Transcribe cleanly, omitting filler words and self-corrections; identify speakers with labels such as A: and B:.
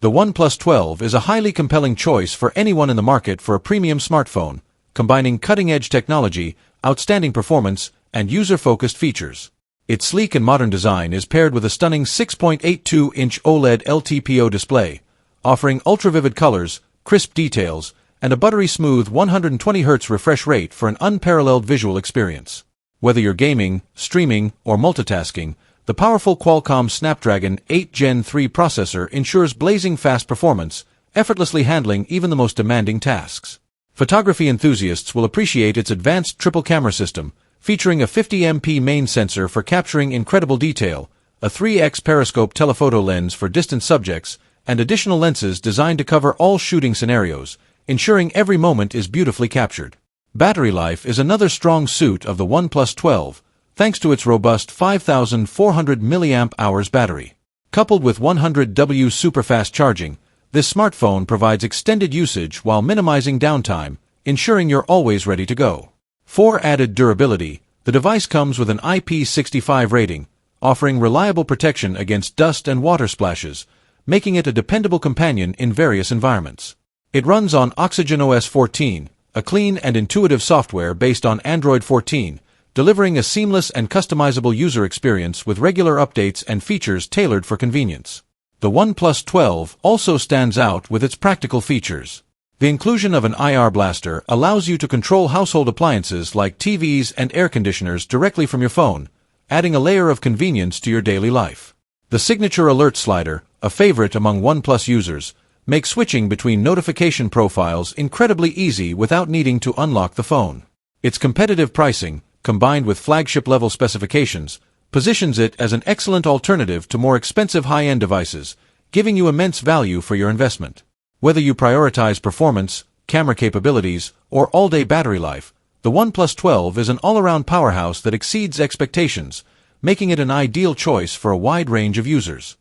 A: The OnePlus 12 is a highly compelling choice for anyone in the market for a premium smartphone, combining cutting-edge technology, outstanding performance, and user-focused features. Its sleek and modern design is paired with a stunning 6.82-inch OLED LTPO display, offering ultra-vivid colors, crisp details, and a buttery-smooth 120Hz refresh rate for an unparalleled visual experience. Whether you're gaming, streaming, or multitasking, the powerful Qualcomm Snapdragon 8 Gen 3 processor ensures blazing fast performance, effortlessly handling even the most demanding tasks. Photography enthusiasts will appreciate its advanced triple camera system, featuring a 50MP main sensor for capturing incredible detail, a 3x periscope telephoto lens for distant subjects, and additional lenses designed to cover all shooting scenarios, ensuring every moment is beautifully captured. Battery life is another strong suit of the OnePlus 12, thanks to its robust 5,400 mAh battery. Coupled with 100W superfast charging, this smartphone provides extended usage while minimizing downtime, ensuring you're always ready to go. For added durability, the device comes with an IP65 rating, offering reliable protection against dust and water splashes, making it a dependable companion in various environments. It runs on OxygenOS 14, a clean and intuitive software based on Android 14, delivering a seamless and customizable user experience with regular updates and features tailored for convenience. The OnePlus 12 also stands out with its practical features. The inclusion of an IR blaster allows you to control household appliances like TVs and air conditioners directly from your phone, adding a layer of convenience to your daily life. The signature alert slider, a favorite among OnePlus users, makes switching between notification profiles incredibly easy without needing to unlock the phone. Its competitive pricing, combined with flagship-level specifications, positions it as an excellent alternative to more expensive high-end devices, giving you immense value for your investment. Whether you prioritize performance, camera capabilities, or all-day battery life, the OnePlus 12 is an all-around powerhouse that exceeds expectations, making it an ideal choice for a wide range of users.